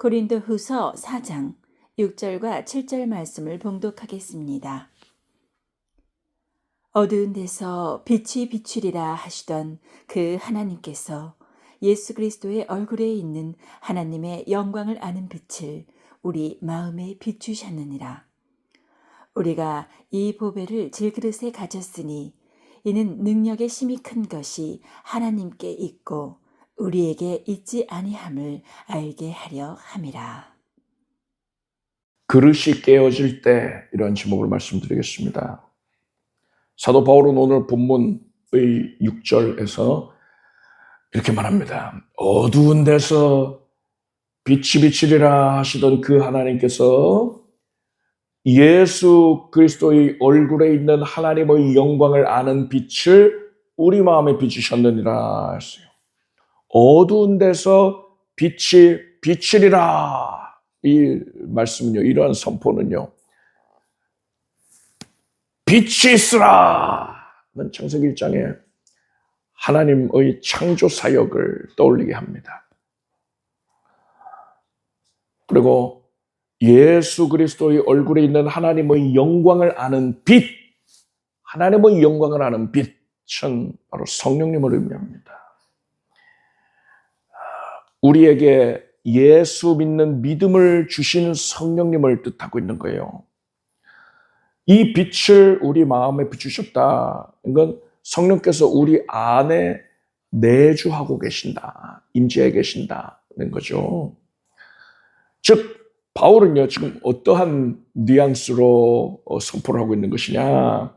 고린도후서 4장 6절과 7절 말씀을 봉독하겠습니다. 어두운 데서 빛이 비추리라 하시던 그 하나님께서 예수 그리스도의 얼굴에 있는 하나님의 영광을 아는 빛을 우리 마음에 비추셨느니라. 우리가 이 보배를 질그릇에 가졌으니 이는 능력의 힘이 큰 것이 하나님께 있고 우리에게 있지 아니함을 알게 하려 함이라. 그릇이 깨어질 때, 이런 제목으로 말씀드리겠습니다. 사도 바울은 오늘 본문의 6절에서 이렇게 말합니다. 어두운 데서 빛이 비치리라 하시던 그 하나님께서 예수 그리스도의 얼굴에 있는 하나님의 영광을 아는 빛을 우리 마음에 비추셨느니라 했어요. 어두운 데서 빛이 비치리라. 이 말씀은요, 이러한 선포는요, 빛이 있으라! 는 창세기 1장에 하나님의 창조 사역을 떠올리게 합니다. 그리고 예수 그리스도의 얼굴에 있는 하나님의 영광을 아는 빛, 하나님의 영광을 아는 빛은 바로 성령님을 의미합니다. 우리에게 예수 믿는 믿음을 주시는 성령님을 뜻하고 있는 거예요. 이 빛을 우리 마음에 비추셨다. 이건 성령께서 우리 안에 내주하고 계신다. 임재해 계신다는 거죠. 즉 바울은요, 지금 어떠한 뉘앙스로 선포를 하고 있는 것이냐.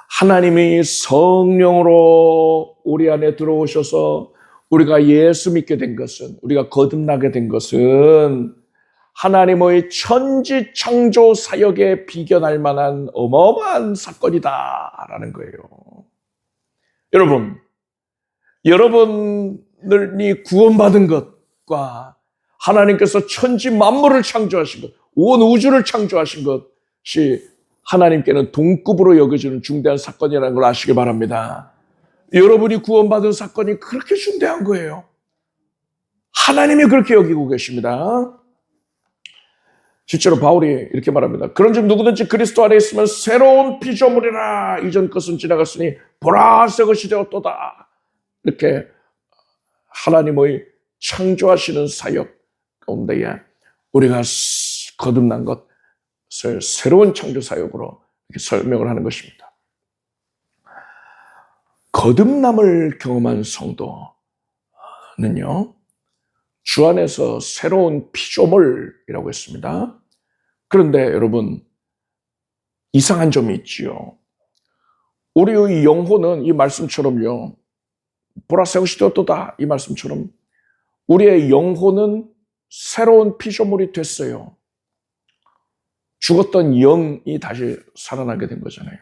하나님이 성령으로 우리 안에 들어오셔서 우리가 예수 믿게 된 것은, 우리가 거듭나게 된 것은 하나님의 천지 창조 사역에 비견할 만한 어마어마한 사건이다라는 거예요. 여러분이 구원받은 것과 하나님께서 천지 만물을 창조하신 것, 온 우주를 창조하신 것이 하나님께는 동급으로 여겨지는 중대한 사건이라는 걸 아시기 바랍니다. 여러분이 구원받은 사건이 그렇게 중대한 거예요. 하나님이 그렇게 여기고 계십니다. 실제로 바울이 이렇게 말합니다. 그런즉 누구든지 그리스도 안에 있으면 새로운 피조물이라. 이전 것은 지나갔으니 보라 새 것이 되었도다. 이렇게 하나님의 창조하시는 사역 가운데에 우리가 거듭난 것을 새로운 창조 사역으로 이렇게 설명을 하는 것입니다. 거듭남을 경험한 성도는요, 주 안에서 새로운 피조물이라고 했습니다. 그런데 여러분, 이상한 점이 있지요. 우리의 영혼은 이 말씀처럼요, 보라 새 것이 되었도다. 이 말씀처럼 우리의 영혼은 새로운 피조물이 됐어요. 죽었던 영이 다시 살아나게 된 거잖아요.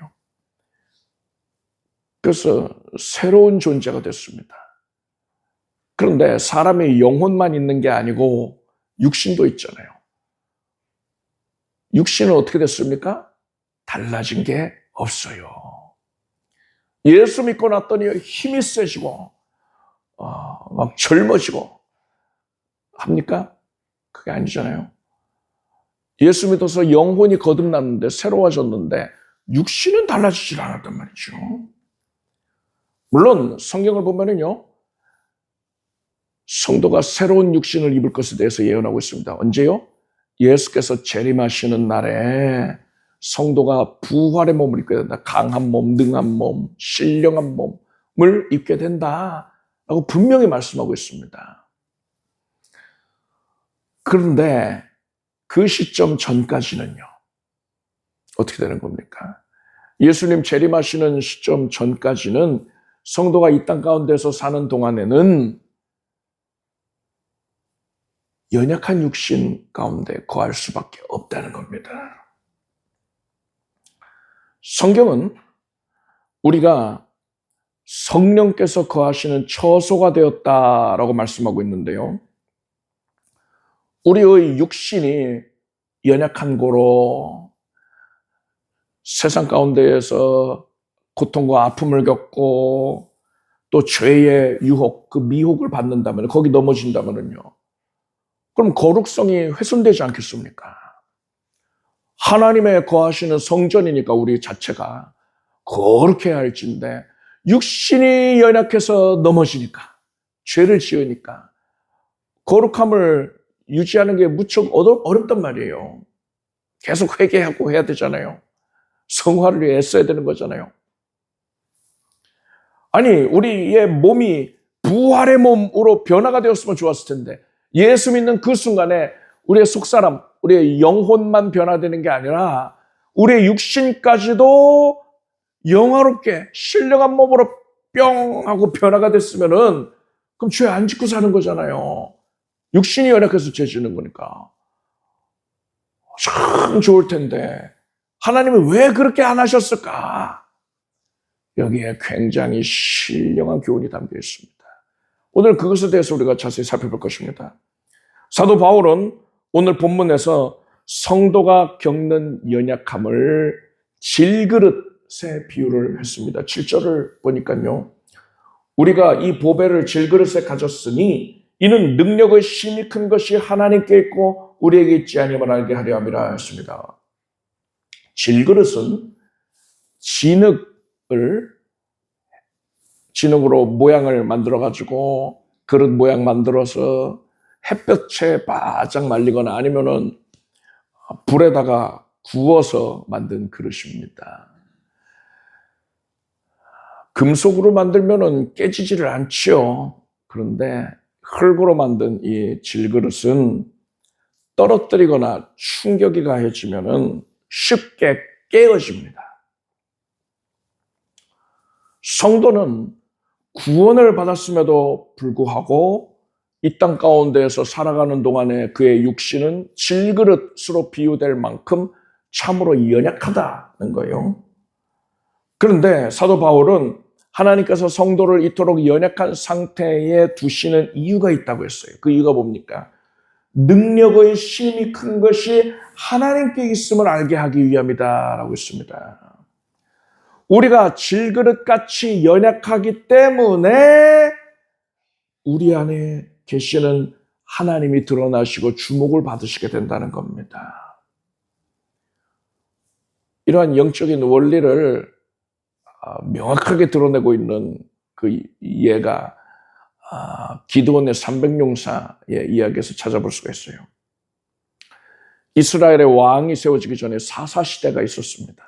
그래서 새로운 존재가 됐습니다. 그런데 사람의 영혼만 있는 게 아니고 육신도 있잖아요. 육신은 어떻게 됐습니까? 달라진 게 없어요. 예수 믿고 났더니 힘이 세지고 막 젊어지고 합니까? 그게 아니잖아요. 예수 믿어서 영혼이 거듭났는데 새로워졌는데 육신은 달라지질 않았단 말이죠. 물론 성경을 보면은요, 성도가 새로운 육신을 입을 것에 대해서 예언하고 있습니다. 언제요? 예수께서 재림하시는 날에 성도가 부활의 몸을 입게 된다. 강한 몸, 능한 몸, 신령한 몸을 입게 된다라고 분명히 말씀하고 있습니다. 그런데 그 시점 전까지는요, 어떻게 되는 겁니까? 예수님 재림하시는 시점 전까지는 성도가 이 땅 가운데서 사는 동안에는 연약한 육신 가운데 거할 수밖에 없다는 겁니다. 성경은 우리가 성령께서 거하시는 처소가 되었다라고 말씀하고 있는데요. 우리의 육신이 연약한 고로 세상 가운데에서 고통과 아픔을 겪고 또 죄의 유혹, 그 미혹을 받는다면, 거기 넘어진다면요, 그럼 거룩성이 훼손되지 않겠습니까? 하나님의 거하시는 성전이니까 우리 자체가 거룩해야 할진데 육신이 연약해서 넘어지니까, 죄를 지으니까 거룩함을 유지하는 게 무척 어렵단 말이에요. 계속 회개하고 해야 되잖아요. 성화를 위해 애써야 되는 거잖아요. 아니, 우리의 몸이 부활의 몸으로 변화가 되었으면 좋았을 텐데, 예수 믿는 그 순간에 우리의 속사람, 우리의 영혼만 변화되는 게 아니라 우리의 육신까지도 영화롭게 신령한 몸으로 뿅 하고 변화가 됐으면은 그럼 죄 안 짓고 사는 거잖아요. 육신이 연약해서 죄 짓는 거니까. 참 좋을 텐데 하나님은 왜 그렇게 안 하셨을까? 여기에 굉장히 신령한 교훈이 담겨 있습니다. 오늘 그것에 대해서 우리가 자세히 살펴볼 것입니다. 사도 바울은 오늘 본문에서 성도가 겪는 연약함을 질그릇에 비유를 했습니다. 7절을 보니까요. 우리가 이 보배를 질그릇에 가졌으니 이는 능력의 힘이 큰 것이 하나님께 있고 우리에게 있지 아니함을 알게 하려 함이라 했습니다. 질그릇은 진흙으로 모양을 만들어가지고 그릇 모양 만들어서 햇볕에 바짝 말리거나 아니면은 불에다가 구워서 만든 그릇입니다. 금속으로 만들면은 깨지지를 않지요. 그런데 흙으로 만든 이 질그릇은 떨어뜨리거나 충격이 가해지면은 쉽게 깨어집니다. 성도는 구원을 받았음에도 불구하고 이 땅 가운데에서 살아가는 동안에 그의 육신은 질그릇으로 비유될 만큼 참으로 연약하다는 거예요. 그런데 사도 바울은 하나님께서 성도를 이토록 연약한 상태에 두시는 이유가 있다고 했어요. 그 이유가 뭡니까? 능력의 힘이 큰 것이 하나님께 있음을 알게 하기 위함이다 라고 했습니다. 우리가 질그릇같이 연약하기 때문에 우리 안에 계시는 하나님이 드러나시고 주목을 받으시게 된다는 겁니다. 이러한 영적인 원리를 명확하게 드러내고 있는 그 예가 기드온의 300용사의 이야기에서 찾아볼 수가 있어요. 이스라엘의 왕이 세워지기 전에 사사시대가 있었습니다.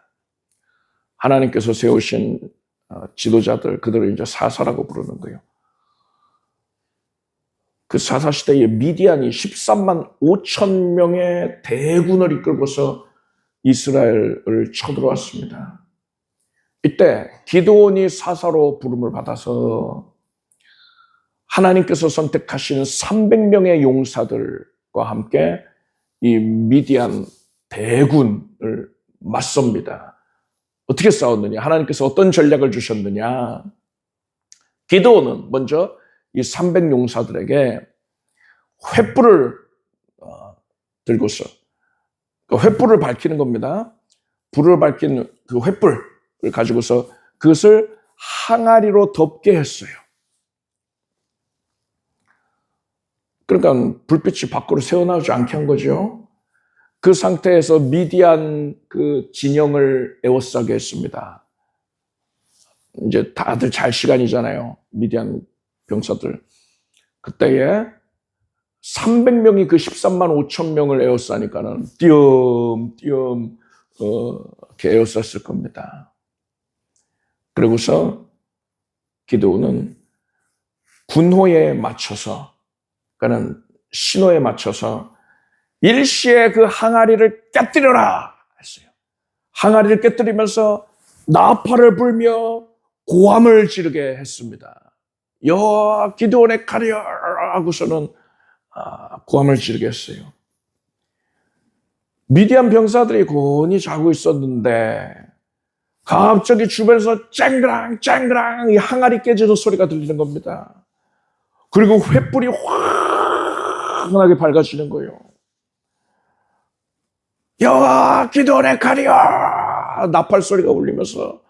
하나님께서 세우신 지도자들, 그들을 이제 사사라고 부르는 거예요. 그 사사시대에 미디안이 13만 5천 명의 대군을 이끌고서 이스라엘을 쳐들어왔습니다. 이때 기드온이 사사로 부름을 받아서 하나님께서 선택하신 300명의 용사들과 함께 이 미디안 대군을 맞섭니다. 어떻게 싸웠느냐? 하나님께서 어떤 전략을 주셨느냐? 기드온은 먼저 이 300용사들에게 횃불을 들고서 그 횃불을 밝히는 겁니다. 불을 밝힌 그 횃불을 가지고서 그것을 항아리로 덮게 했어요. 그러니까 불빛이 밖으로 새어나오지 않게 한 거죠. 그 상태에서 미디안 그 진영을 에워싸게 했습니다. 이제 다들 잘 시간이잖아요. 미디안 병사들. 그때에 300명이 그 13만 5천 명을 에워싸니까는 띄엄띄엄 이렇게 에워쌌을 겁니다. 그리고서 기드온은 군호에 맞춰서, 그러니까 신호에 맞춰서 일시에 그 항아리를 깨뜨려라 했어요. 항아리를 깨뜨리면서 나팔을 불며 고함을 지르게 했습니다. 여호와 기드온의 칼이여 하고서는 고함을 지르게 했어요. 미디안 병사들이 곤히 자고 있었는데 갑자기 주변에서 쨍그랑 쨍그랑 이 항아리 깨지는 소리가 들리는 겁니다. 그리고 횃불이 환하게 밝아지는 거예요. 여호와 기드온의 칼이여 나팔 소리가 울리면서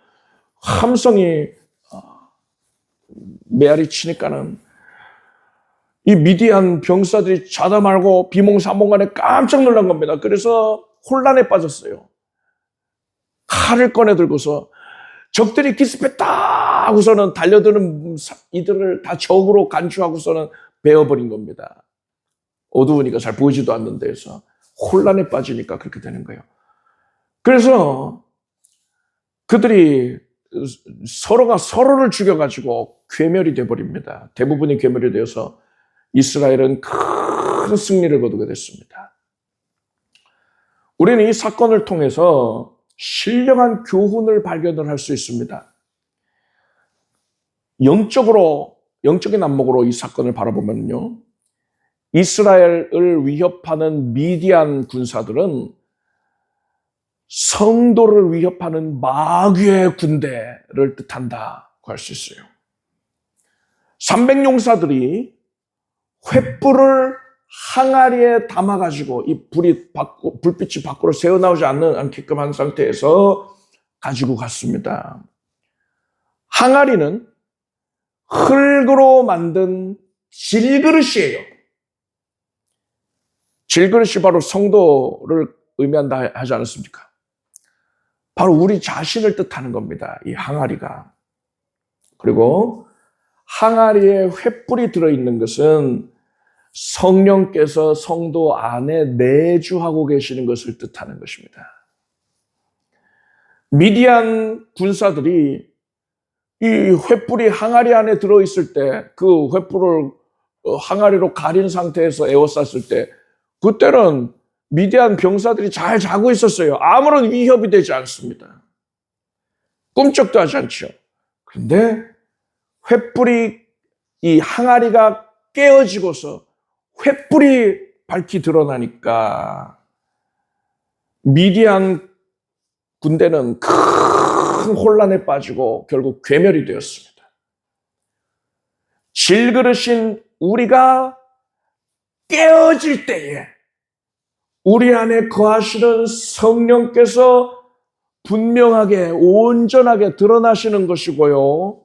함성이 메아리 치니까는 이 미디안 병사들이 자다 말고 비몽사몽간에 깜짝 놀란 겁니다. 그래서 혼란에 빠졌어요. 칼을 꺼내 들고서 적들이 기습했다 하고서는 달려드는 이들을 다 적으로 간주하고서는 베어버린 겁니다. 어두우니까 잘 보이지도 않는 데에서 혼란에 빠지니까 그렇게 되는 거예요. 그래서 그들이 서로가 서로를 죽여가지고 괴멸이 되어버립니다. 대부분이 괴멸이 되어서 이스라엘은 큰 승리를 거두게 됐습니다. 우리는 이 사건을 통해서 신령한 교훈을 발견을 할 수 있습니다. 영적인 안목으로 이 사건을 바라보면요, 이스라엘을 위협하는 미디안 군사들은 성도를 위협하는 마귀의 군대를 뜻한다고 할 수 있어요. 300용사들이 횃불을 항아리에 담아가지고 이 불빛이 밖으로 새어나오지 않게끔 한 상태에서 가지고 갔습니다. 항아리는 흙으로 만든 질그릇이에요. 질그릇이 바로 성도를 의미한다 하지 않았습니까? 바로 우리 자신을 뜻하는 겁니다. 이 항아리가. 그리고 항아리에 횃불이 들어있는 것은 성령께서 성도 안에 내주하고 계시는 것을 뜻하는 것입니다. 미디안 군사들이 이 횃불이 항아리 안에 들어있을 때 그 횃불을 항아리로 가린 상태에서 에워쌌을 때 그때는 미디안 병사들이 잘 자고 있었어요. 아무런 위협이 되지 않습니다. 꿈쩍도 하지 않죠. 그런데 횃불이 이 항아리가 깨어지고서 횃불이 밝히 드러나니까 미디안 군대는 큰 혼란에 빠지고 결국 괴멸이 되었습니다. 질그릇인 우리가 깨어질 때에 우리 안에 거하시는 성령께서 분명하게 온전하게 드러나시는 것이고요.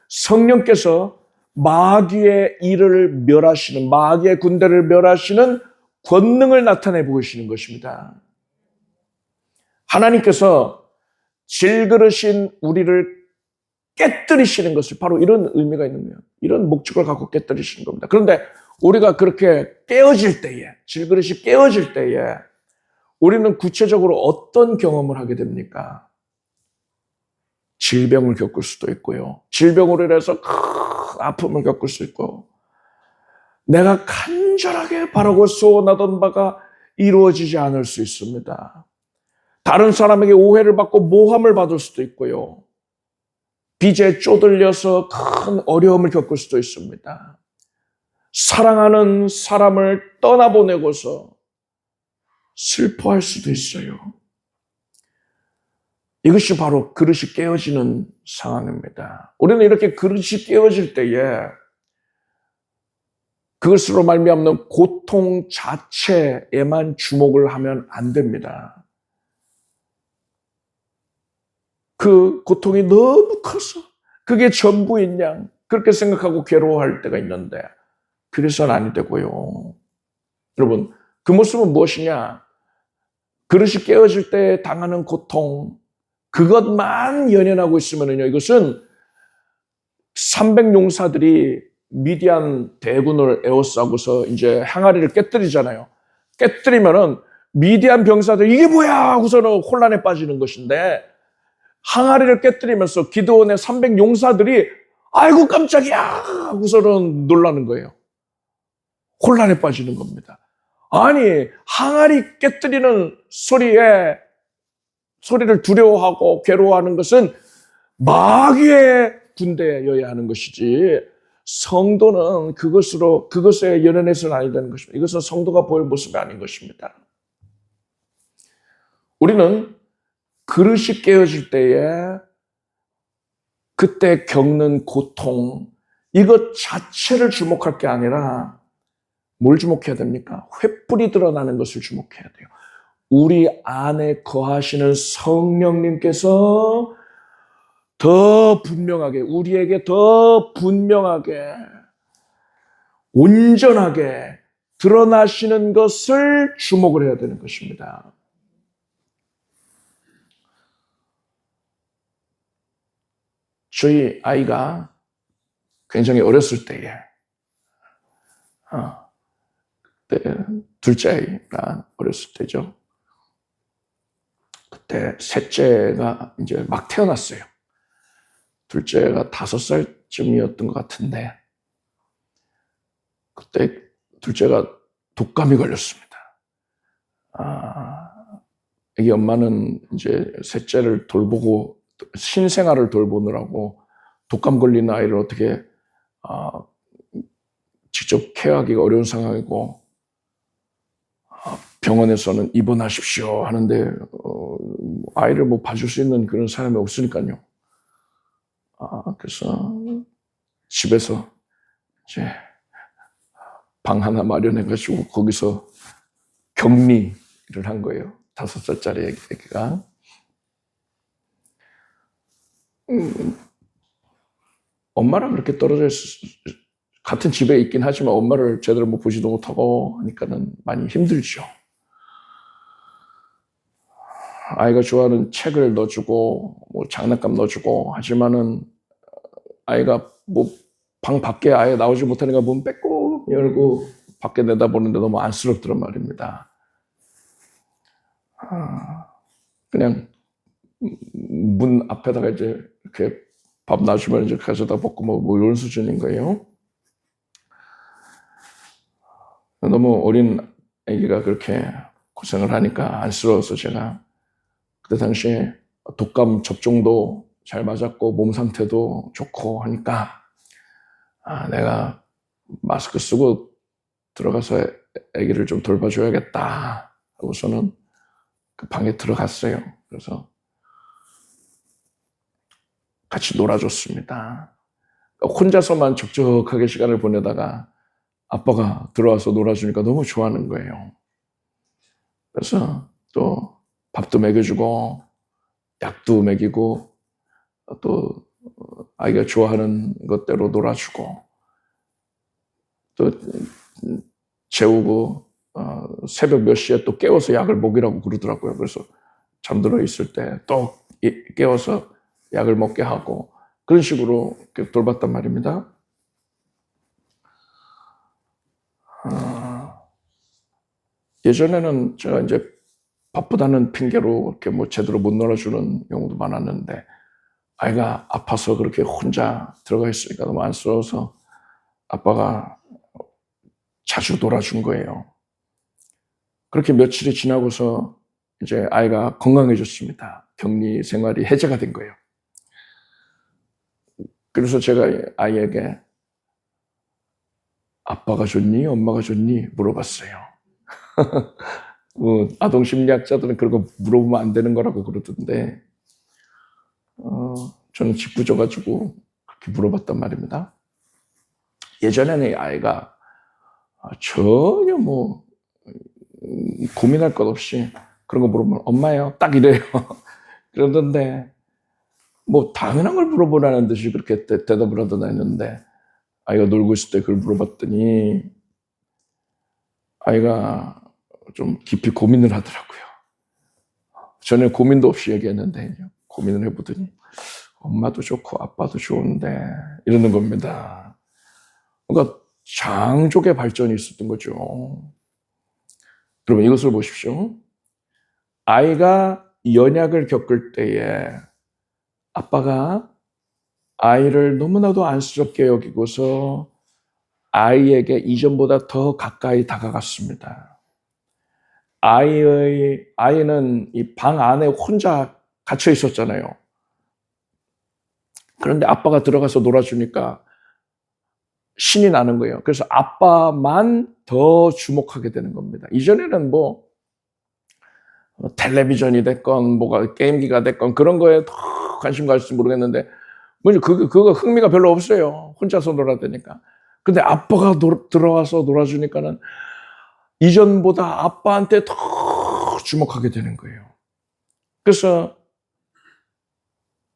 성령께서 마귀의 일을 멸하시는, 마귀의 군대를 멸하시는 권능을 나타내 보이시는 것입니다. 하나님께서 질그릇인 우리를 깨뜨리시는 것을 바로 이런 의미가 있는 거예요. 이런 목적을 갖고 깨뜨리시는 겁니다. 그런데 우리가 그렇게 깨어질 때에, 질그릇이 깨어질 때에 우리는 구체적으로 어떤 경험을 하게 됩니까? 질병을 겪을 수도 있고요. 질병으로 인해서 큰 아픔을 겪을 수 있고, 내가 간절하게 바라고 소원하던 바가 이루어지지 않을 수 있습니다. 다른 사람에게 오해를 받고 모함을 받을 수도 있고요. 빚에 쪼들려서 큰 어려움을 겪을 수도 있습니다. 사랑하는 사람을 떠나보내고서 슬퍼할 수도 있어요. 이것이 바로 그릇이 깨어지는 상황입니다. 우리는 이렇게 그릇이 깨어질 때에 그것으로 말미암는 고통 자체에만 주목을 하면 안 됩니다. 그 고통이 너무 커서 그게 전부인 양 그렇게 생각하고 괴로워할 때가 있는데 그래서는 아니 되고요. 여러분, 그 모습은 무엇이냐? 그릇이 깨어질 때 당하는 고통, 그것만 연연하고 있으면요, 이것은 300용사들이 미디안 대군을 에워싸고서 이제 항아리를 깨뜨리잖아요. 깨뜨리면은 미디안 병사들 이게 뭐야 하고서는 혼란에 빠지는 것인데, 항아리를 깨뜨리면서 기드온의 300용사들이 아이고 깜짝이야 하고서는 놀라는 거예요. 혼란에 빠지는 겁니다. 아니, 항아리 깨뜨리는 소리를 두려워하고 괴로워하는 것은 마귀의 군대여야 하는 것이지, 성도는 그것에 연연해서는 아니 되는 것입니다. 이것은 성도가 보일 모습이 아닌 것입니다. 우리는 그릇이 깨어질 때에 그때 겪는 고통, 이것 자체를 주목할 게 아니라 뭘 주목해야 됩니까? 횃불이 드러나는 것을 주목해야 돼요. 우리 안에 거하시는 성령님께서 더 분명하게, 우리에게 더 분명하게 온전하게 드러나시는 것을 주목을 해야 되는 것입니다. 저희 아이가 굉장히 어렸을 때에, 그때 둘째 아이가 어렸을 때죠. 그때 셋째가 이제 막 태어났어요. 둘째가 5살쯤이었던 것 같은데, 그때 둘째가 독감이 걸렸습니다. 애기 엄마는 이제 셋째를 돌보고 신생아를 돌보느라고 독감 걸린 아이를 어떻게 직접 케어하기가 어려운 상황이고, 병원에서는 입원하십시오 하는데 아이를 뭐 봐줄 수 있는 그런 사람이 없으니까요. 그래서 집에서 이제 방 하나 마련해가지고 거기서 격리를 한 거예요. 5살짜리 애기가. 엄마랑 그렇게 떨어져 같은 집에 있긴 하지만 엄마를 제대로 뭐 보지도 못하고 하니까는 많이 힘들죠. 아이가 좋아하는 책을 넣어주고 뭐 장난감 넣어주고 하지만은 아이가 뭐 방 밖에 아예 나오지 못하니까 문 빼고 열고 밖에 내다보는데 너무 안쓰럽더란 말입니다. 그냥 문 앞에다가 이제 이렇게 밥 놔주면 이제 가져다 먹고 뭐 이런 수준인 거예요. 너무 어린 아기가 그렇게 고생을 하니까 안쓰러워서 제가 그때 당시에 독감 접종도 잘 맞았고 몸 상태도 좋고 하니까 내가 마스크 쓰고 들어가서 아기를 좀 돌봐줘야겠다 하고서는 그 방에 들어갔어요. 그래서 같이 놀아줬습니다. 혼자서만 적적하게 시간을 보내다가 아빠가 들어와서 놀아주니까 너무 좋아하는 거예요. 그래서 또 밥도 먹여주고 약도 먹이고 또 아이가 좋아하는 것대로 놀아주고 또 재우고 새벽 몇 시에 또 깨워서 약을 먹이라고 그러더라고요. 그래서 잠들어 있을 때 또 깨워서 약을 먹게 하고 그런 식으로 돌봤단 말입니다. 예전에는 제가 이제 바쁘다는 핑계로 이렇게 뭐 제대로 못 놀아주는 경우도 많았는데 아이가 아파서 그렇게 혼자 들어가 있으니까 너무 안쓰러워서 아빠가 자주 놀아준 거예요. 그렇게 며칠이 지나고서 이제 아이가 건강해졌습니다. 격리 생활이 해제가 된 거예요. 그래서 제가 아이에게 아빠가 좋니? 엄마가 좋니? 물어봤어요. 뭐 아동 심리학자들은 그런 거 물어보면 안 되는 거라고 그러던데 저는 짓궂어가지고 그렇게 물어봤단 말입니다. 예전에는 아이가 전혀 뭐 고민할 것 없이 그런 거 물어보면 엄마요 딱 이래요. 그러던데 뭐 당연한 걸 물어보라는 듯이 그렇게 대답을 하던 애였는데 아이가 놀고 있을 때 그걸 물어봤더니 아이가 좀 깊이 고민을 하더라고요. 전혀 고민도 없이 얘기했는데 고민을 해보더니 엄마도 좋고 아빠도 좋은데 이러는 겁니다. 그러니까 장족의 발전이 있었던 거죠. 여러분 이것을 보십시오. 아이가 연약을 겪을 때에 아빠가 아이를 너무나도 안쓰럽게 여기고서 아이에게 이전보다 더 가까이 다가갔습니다. 아이는 이 방 안에 혼자 갇혀 있었잖아요. 그런데 아빠가 들어가서 놀아주니까 신이 나는 거예요. 그래서 아빠만 더 주목하게 되는 겁니다. 이전에는 뭐 텔레비전이 됐건 뭐가 게임기가 됐건 그런 거에 더 관심 가질지 모르겠는데 뭐지 그거 흥미가 별로 없어요. 혼자서 놀아대니까. 근데 아빠가 들어와서 놀아주니까는 이전보다 아빠한테 더 주목하게 되는 거예요. 그래서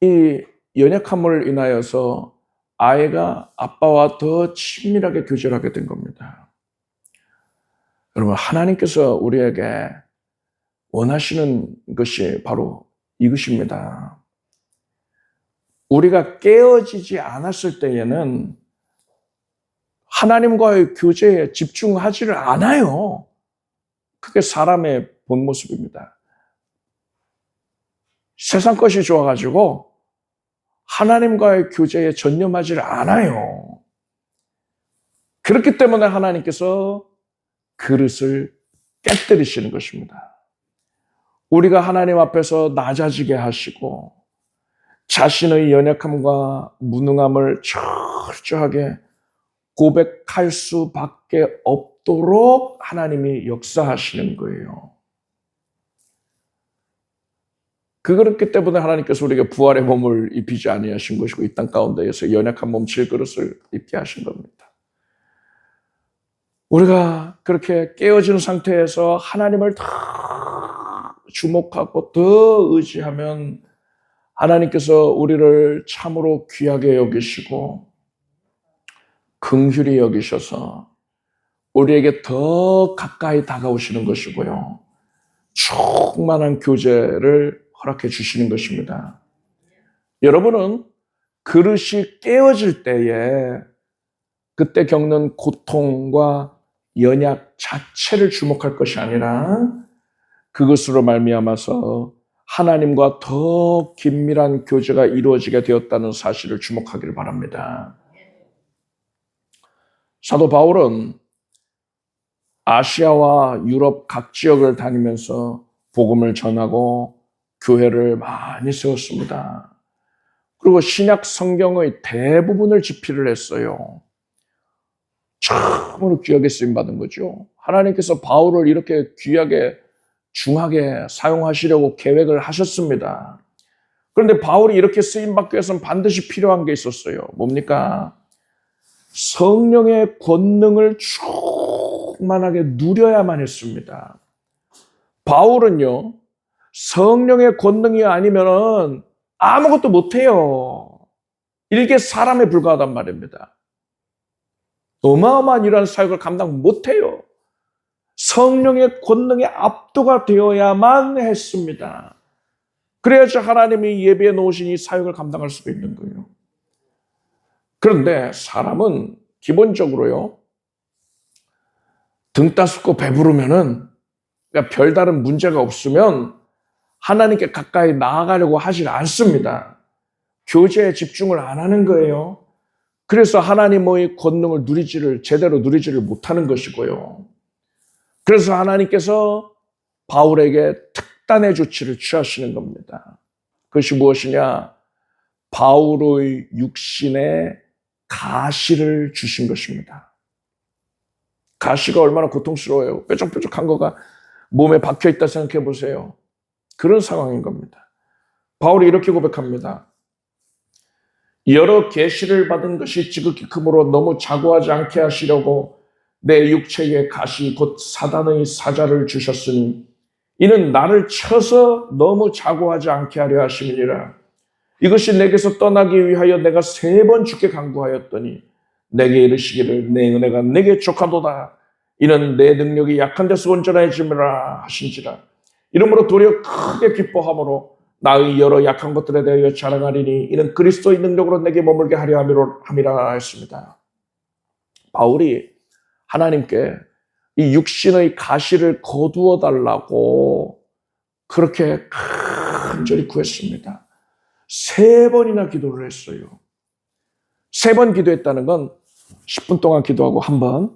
이 연약함을 인하여서 아이가 아빠와 더 친밀하게 교제를 하게 된 겁니다. 여러분, 하나님께서 우리에게 원하시는 것이 바로 이것입니다. 우리가 깨어지지 않았을 때에는 하나님과의 교제에 집중하지를 않아요. 그게 사람의 본 모습입니다. 세상 것이 좋아가지고 하나님과의 교제에 전념하지를 않아요. 그렇기 때문에 하나님께서 그릇을 깨뜨리시는 것입니다. 우리가 하나님 앞에서 낮아지게 하시고 자신의 연약함과 무능함을 철저하게 고백할 수밖에 없도록 하나님이 역사하시는 거예요. 그렇기 때문에 하나님께서 우리에게 부활의 몸을 입히지 아니하신 것이고 이 땅 가운데에서 연약한 몸 질그릇을 입게 하신 겁니다. 우리가 그렇게 깨어진 상태에서 하나님을 더 주목하고 더 의지하면 하나님께서 우리를 참으로 귀하게 여기시고 긍휼히 여기셔서 우리에게 더 가까이 다가오시는 것이고요. 충만한 교제를 허락해 주시는 것입니다. 여러분은 그릇이 깨어질 때에 그때 겪는 고통과 연약 자체를 주목할 것이 아니라 그것으로 말미암아서 하나님과 더 긴밀한 교제가 이루어지게 되었다는 사실을 주목하기를 바랍니다. 사도 바울은 아시아와 유럽 각 지역을 다니면서 복음을 전하고 교회를 많이 세웠습니다. 그리고 신약 성경의 대부분을 집필을 했어요. 참으로 귀하게 쓰임받은 거죠. 하나님께서 바울을 이렇게 귀하게 중하게 사용하시려고 계획을 하셨습니다. 그런데 바울이 이렇게 쓰임받기 위해서는 반드시 필요한 게 있었어요. 뭡니까? 성령의 권능을 충만하게 누려야만 했습니다. 바울은요, 성령의 권능이 아니면 아무것도 못해요. 일개 사람에 불과하단 말입니다. 어마어마한 이러한 사역을 감당 못해요. 성령의 권능에 압도가 되어야만 했습니다. 그래야지 하나님이 예비해 놓으신 이 사역을 감당할 수가 있는 거예요. 그런데 사람은 기본적으로요, 등 따숩고 배부르면은, 그러니까 별다른 문제가 없으면 하나님께 가까이 나아가려고 하질 않습니다. 교제에 집중을 안 하는 거예요. 그래서 하나님의 권능을 제대로 누리지를 못하는 것이고요. 그래서 하나님께서 바울에게 특단의 조치를 취하시는 겁니다. 그것이 무엇이냐? 바울의 육신에 가시를 주신 것입니다. 가시가 얼마나 고통스러워요. 뾰족뾰족한 거가 몸에 박혀있다 생각해 보세요. 그런 상황인 겁니다. 바울이 이렇게 고백합니다. 여러 계시를 받은 것이 지극히 크므로 너무 자고하지 않게 하시려고 내 육체에 가시 곧 사단의 사자를 주셨으니 이는 나를 쳐서 너무 자고하지 않게 하려 하심이니라. 이것이 내게서 떠나기 위하여 내가 3번 주께 간구하였더니 내게 이르시기를 내 은혜가 내게 족하도다. 이는 내 능력이 약한 데서 온전해짐이라 하신지라. 이러므로 도리어 크게 기뻐함으로 나의 여러 약한 것들에 대하여 자랑하리니 이는 그리스도의 능력으로 내게 머물게 하려 함이라 했습니다. 바울이 하나님께 이 육신의 가시를 거두어 달라고 그렇게 간절히 구했습니다. 3번이나 기도를 했어요. 3번 기도했다는 건 10분 동안 기도하고 한 번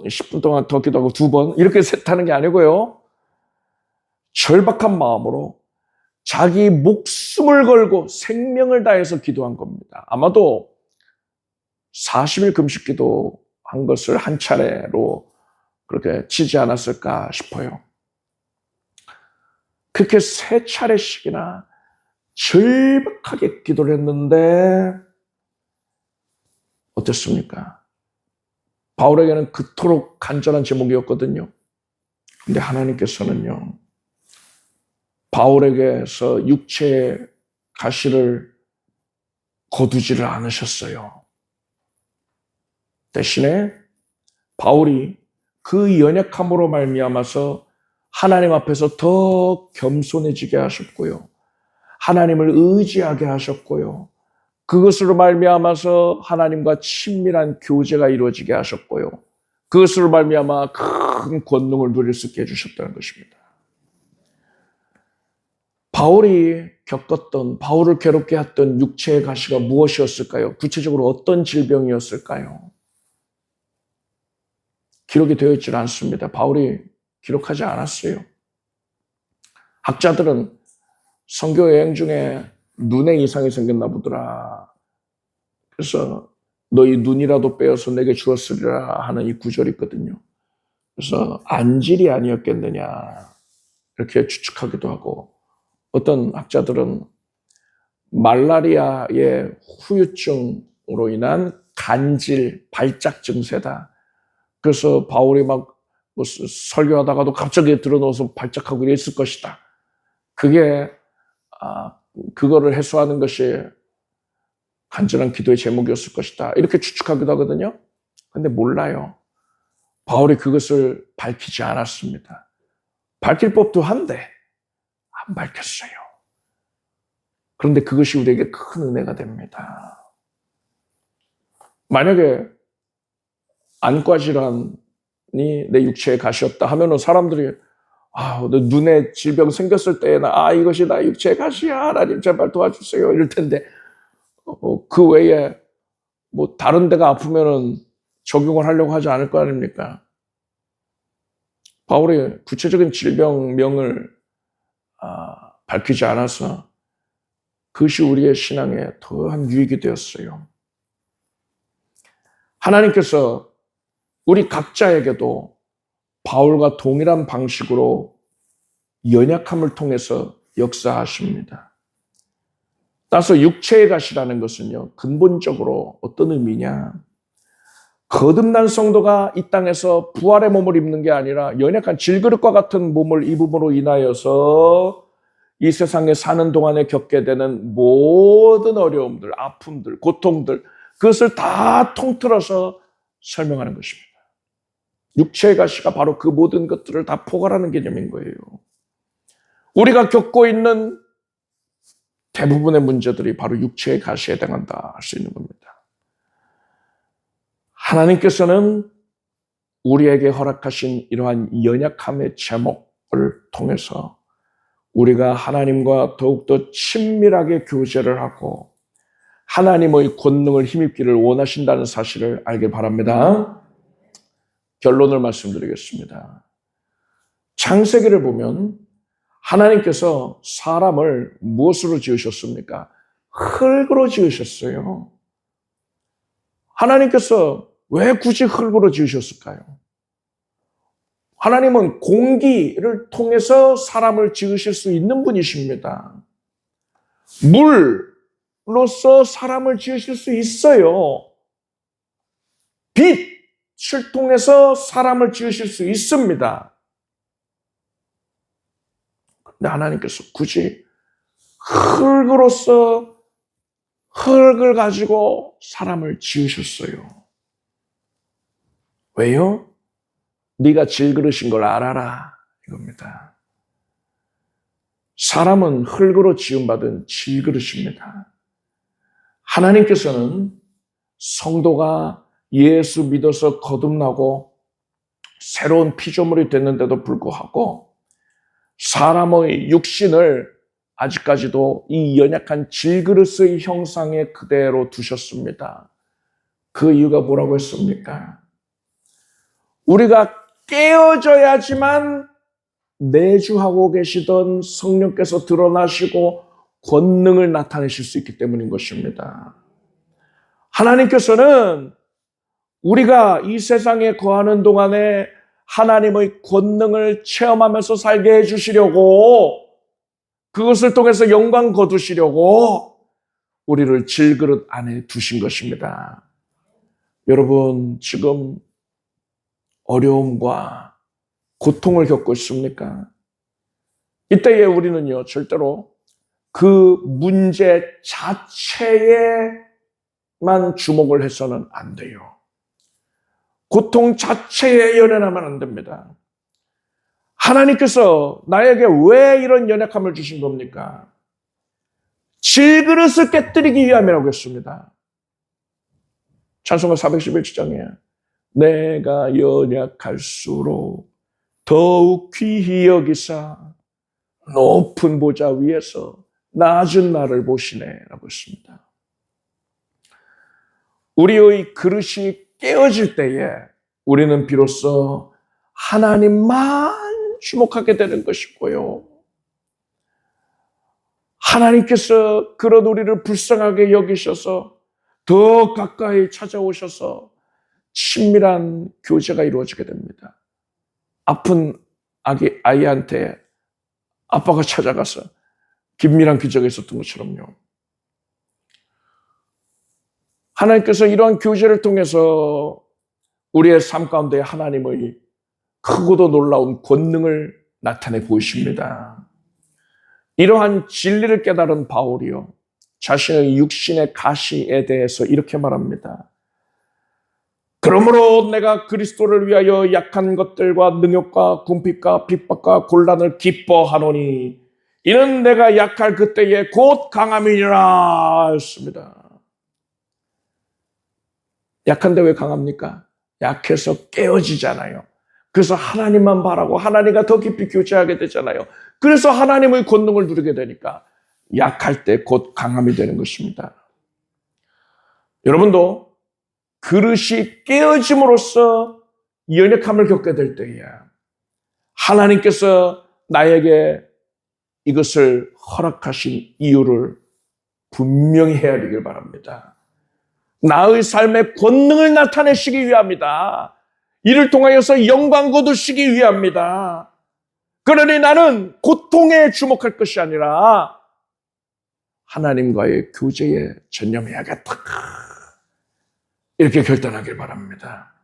10분 동안 더 기도하고 2번 이렇게 셋하는 게 아니고요. 절박한 마음으로 자기 목숨을 걸고 생명을 다해서 기도한 겁니다. 아마도 40일 금식 기도한 것을 한 차례로 그렇게 치지 않았을까 싶어요. 그렇게 3차례씩이나 절박하게 기도를 했는데 어땠습니까? 바울에게는 그토록 간절한 제목이었거든요. 근데 하나님께서는요, 바울에게서 육체의 가시를 거두지를 않으셨어요. 대신에 바울이 그 연약함으로 말미암아서 하나님 앞에서 더 겸손해지게 하셨고요. 하나님을 의지하게 하셨고요. 그것으로 말미암아서 하나님과 친밀한 교제가 이루어지게 하셨고요. 그것으로 말미암아 큰 권능을 누릴 수 있게 해주셨다는 것입니다. 바울이 겪었던, 바울을 괴롭게 했던 육체의 가시가 무엇이었을까요? 구체적으로 어떤 질병이었을까요? 기록이 되어 있지 않습니다. 바울이 기록하지 않았어요. 학자들은 선교 여행 중에 눈에 이상이 생겼나 보더라. 그래서 너희 눈이라도 빼어서 내게 주었으리라 하는 이 구절이 있거든요. 그래서 안질이 아니었겠느냐 이렇게 추측하기도 하고, 어떤 학자들은 말라리아의 후유증으로 인한 간질, 발작 증세다. 그래서 바울이 막 뭐 설교하다가도 갑자기 들어놓아서 발작하고 이랬을 것이다. 그게 그거를 해소하는 것이 간절한 기도의 제목이었을 것이다. 이렇게 추측하기도 하거든요. 근데 몰라요. 바울이 그것을 밝히지 않았습니다. 밝힐 법도 한데 안 밝혔어요. 그런데 그것이 우리에게 큰 은혜가 됩니다. 만약에 안과 질환이 내 육체에 가시였다 하면은 사람들이 너 눈에 질병 생겼을 때에는 이것이 나 육체의 가시야. 하나님 제발 도와주세요. 이럴 텐데 그 외에 뭐 다른 데가 아프면은 적용을 하려고 하지 않을 거 아닙니까? 바울이 구체적인 질병명을 밝히지 않아서 그것이 우리의 신앙에 더한 유익이 되었어요. 하나님께서 우리 각자에게도 바울과 동일한 방식으로 연약함을 통해서 역사하십니다. 따라서 육체의 가시라는 것은요, 근본적으로 어떤 의미냐? 거듭난 성도가 이 땅에서 부활의 몸을 입는 게 아니라 연약한 질그릇과 같은 몸을 입음으로 인하여서 이 세상에 사는 동안에 겪게 되는 모든 어려움들, 아픔들, 고통들, 그것을 다 통틀어서 설명하는 것입니다. 육체의 가시가 바로 그 모든 것들을 다 포괄하는 개념인 거예요. 우리가 겪고 있는 대부분의 문제들이 바로 육체의 가시에 해당한다 할 수 있는 겁니다. 하나님께서는 우리에게 허락하신 이러한 연약함의 제목을 통해서 우리가 하나님과 더욱더 친밀하게 교제를 하고 하나님의 권능을 힘입기를 원하신다는 사실을 알길 바랍니다. 결론을 말씀드리겠습니다. 창세기를 보면 하나님께서 사람을 무엇으로 지으셨습니까? 흙으로 지으셨어요. 하나님께서 왜 굳이 흙으로 지으셨을까요? 하나님은 공기를 통해서 사람을 지으실 수 있는 분이십니다. 물로서 사람을 지으실 수 있어요. 빛을 통해서 사람을 지으실 수 있습니다. 근데 하나님께서 굳이 흙으로서 흙을 가지고 사람을 지으셨어요. 왜요? 네가 질그릇인 걸 알아라 이겁니다. 사람은 흙으로 지음받은 질그릇입니다. 하나님께서는 성도가 예수 믿어서 거듭나고 새로운 피조물이 됐는데도 불구하고 사람의 육신을 아직까지도 이 연약한 질그릇의 형상에 그대로 두셨습니다. 그 이유가 뭐라고 했습니까? 우리가 깨어져야지만 내주하고 계시던 성령께서 드러나시고 권능을 나타내실 수 있기 때문인 것입니다. 하나님께서는 우리가 이 세상에 거하는 동안에 하나님의 권능을 체험하면서 살게 해주시려고, 그것을 통해서 영광 거두시려고 우리를 질그릇 안에 두신 것입니다. 여러분, 지금 어려움과 고통을 겪고 있습니까? 이때에 우리는요, 절대로 그 문제 자체에만 주목을 해서는 안 돼요. 고통 자체에 연연하면 안 됩니다. 하나님께서 나에게 왜 이런 연약함을 주신 겁니까? 질그릇을 깨뜨리기 위함이라고 했습니다. 찬송가 411장에 내가 연약할수록 더욱 귀히 여기사 높은 보좌 위에서 낮은 나를 보시네 라고 했습니다. 우리의 그릇이 깨어질 때에 우리는 비로소 하나님만 주목하게 되는 것이고요. 하나님께서 그런 우리를 불쌍하게 여기셔서 더 가까이 찾아오셔서 친밀한 교제가 이루어지게 됩니다. 아픈 아이한테 아빠가 찾아가서 긴밀한 교제가 있었던 것처럼요. 하나님께서 이러한 교제를 통해서 우리의 삶 가운데 하나님의 크고도 놀라운 권능을 나타내 보이십니다. 이러한 진리를 깨달은 바울이요, 자신의 육신의 가시에 대해서 이렇게 말합니다. 그러므로 내가 그리스도를 위하여 약한 것들과 능욕과 궁핍과 핍박과 곤란을 기뻐하노니 이는 내가 약할 그때에 곧 강함이니라 했습니다. 약한데 왜 강합니까? 약해서 깨어지잖아요. 그래서 하나님만 바라고 하나님과 더 깊이 교제하게 되잖아요. 그래서 하나님의 권능을 누리게 되니까 약할 때 곧 강함이 되는 것입니다. 여러분도 그릇이 깨어짐으로써 연약함을 겪게 될 때에 하나님께서 나에게 이것을 허락하신 이유를 분명히 헤아리길 바랍니다. 나의 삶의 권능을 나타내시기 위함이다. 이를 통하여서 영광 거두시기 위함이다. 그러니 나는 고통에 주목할 것이 아니라 하나님과의 교제에 전념해야겠다. 이렇게 결단하길 바랍니다.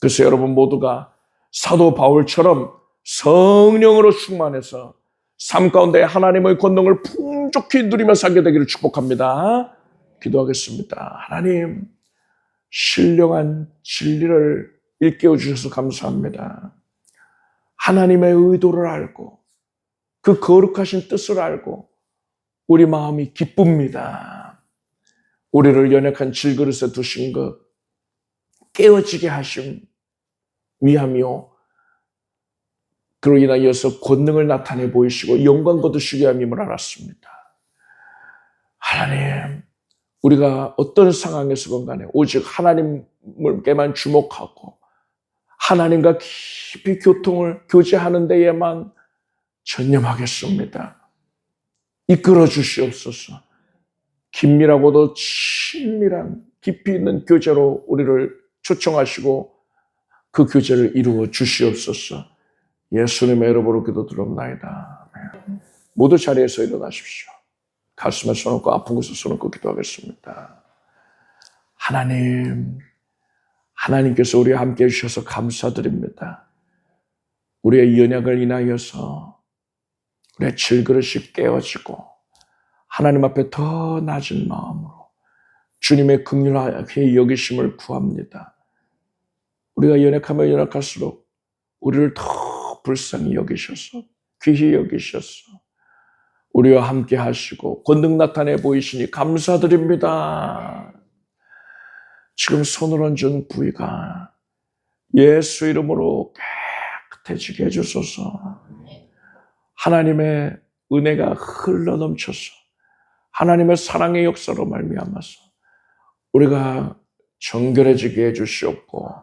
그래서 여러분 모두가 사도 바울처럼 성령으로 충만해서 삶 가운데 하나님의 권능을 풍족히 누리며 살게 되기를 축복합니다. 기도하겠습니다. 하나님, 신령한 진리를 일깨워 주셔서 감사합니다. 하나님의 의도를 알고 그 거룩하신 뜻을 알고 우리 마음이 기쁩니다. 우리를 연약한 질그릇에 두신 것 깨어지게 하심 위함이요, 그로 인하여서 권능을 나타내 보이시고 영광 거두시게 함임을 알았습니다. 하나님, 우리가 어떤 상황에서건 간에 오직 하나님께만 주목하고 하나님과 깊이 교제하는 데에만 전념하겠습니다. 이끌어 주시옵소서. 긴밀하고도 친밀한 깊이 있는 교제로 우리를 초청하시고 그 교제를 이루어 주시옵소서. 예수님의 이름으로 기도드립나이다. 모두 자리에서 일어나십시오. 가슴에 손 얹고 아픈 곳에 손 얹고 기도하겠습니다. 하나님께서 우리와 함께 해주셔서 감사드립니다. 우리의 연약을 인하여서 우리의 질그릇이 깨어지고 하나님 앞에 더 낮은 마음으로 주님의 긍휼하게 여기심을 구합니다. 우리가 연약하면 연약할수록 우리를 더 불쌍히 여기셔서 귀히 여기셔서 우리와 함께 하시고 권능 나타내 보이시니 감사드립니다. 지금 손을 얹은 부위가 예수 이름으로 깨끗해지게 해주소서. 하나님의 은혜가 흘러넘쳐서 하나님의 사랑의 역사로 말미암아서 우리가 정결해지게 해주시옵고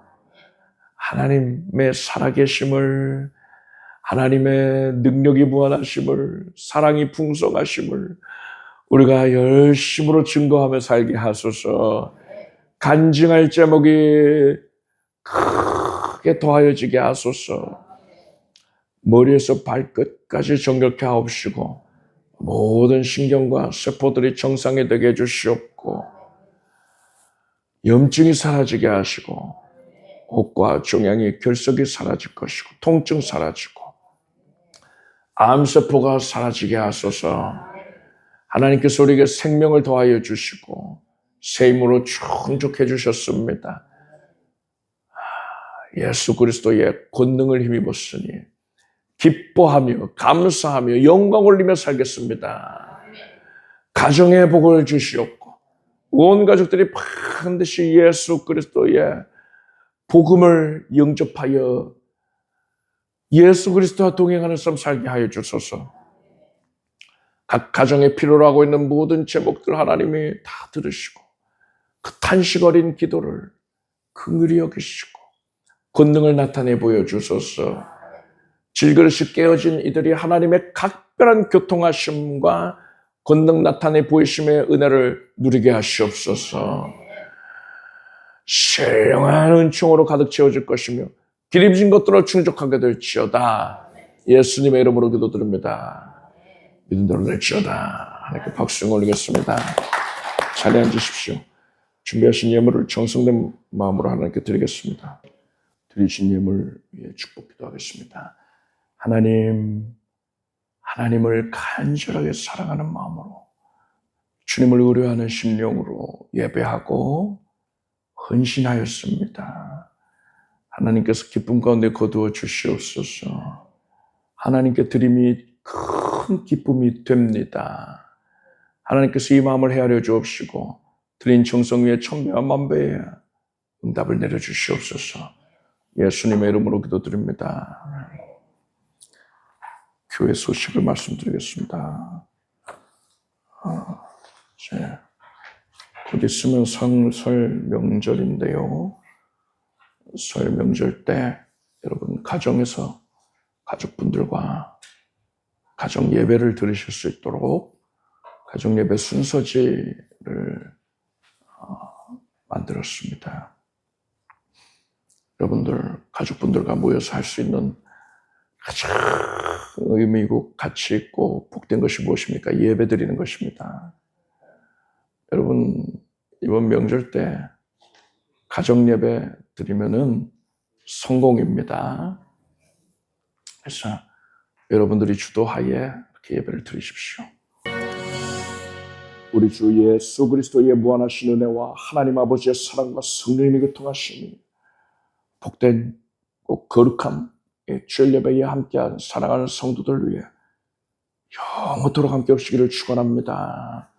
하나님의 살아계심을, 하나님의 능력이 무한하심을, 사랑이 풍성하심을 우리가 열심으로 증거하며 살게 하소서. 간증할 제목이 크게 더하여지게 하소서. 머리에서 발끝까지 정결케 하옵시고 모든 신경과 세포들이 정상이 되게 해주시옵고 염증이 사라지게 하시고 혹과 종양이 결석이 사라질 것이고 통증 사라지고 암세포가 사라지게 하소서. 하나님께서 우리에게 생명을 더하여 주시고 새 힘으로 충족해 주셨습니다. 예수 그리스도의 권능을 힘입었으니 기뻐하며 감사하며 영광 올리며 살겠습니다. 가정의 복을 주시옵고 온 가족들이 반드시 예수 그리스도의 복음을 영접하여 예수 그리스도와 동행하는 삶 살게 하여 주소서. 각 가정에 필요로 하고 있는 모든 제목들 하나님이 다 들으시고 그 탄식 어린 기도를 긍휼히 여기시고 권능을 나타내 보여주소서. 질그릇이 깨어진 이들이 하나님의 각별한 교통하심과 권능 나타내 보이심의 은혜를 누리게 하시옵소서. 신령한 은총으로 가득 채워질 것이며 기름진 것들로 충족하게 될지어다. 예수님의 이름으로 기도드립니다. 믿음 대로 될지어다. 하나님께 박수 올리겠습니다. 자리에 앉으십시오. 준비하신 예물을 정성된 마음으로 하나님께 드리겠습니다. 드리신 예물 위에 축복 기도하겠습니다. 하나님을 간절하게 사랑하는 마음으로 주님을 의뢰하는 심령으로 예배하고 헌신하였습니다. 하나님께서 기쁨 가운데 거두어 주시옵소서. 하나님께 드림이 큰 기쁨이 됩니다. 하나님께서 이 마음을 헤아려 주옵시고 드린 정성 위에 천배와 만배의 응답을 내려주시옵소서. 예수님의 이름으로 기도드립니다. 교회 소식을 말씀드리겠습니다. 곧 있으면 설 명절인데요. 설 명절 때 여러분 가정에서 가족분들과 가정 예배를 들으실 수 있도록 가정 예배 순서지를 만들었습니다. 여러분들 가족분들과 모여서 할 수 있는 가장 의미 있고 가치 있고 복된 것이 무엇입니까? 예배 드리는 것입니다. 여러분 이번 명절 때 가정 예배 드리면은 성공입니다. 그래서 여러분들이 주도하에 이렇게 예배를 드리십시오. 우리 주 예수 그리스도의 무한하신 은혜와 하나님 아버지의 사랑과 성령님의 교통하심이 복된 꼭 거룩한 주일 예배에 함께한 사랑하는 성도들 위해 영원토록 함께 하시기를 축원합니다.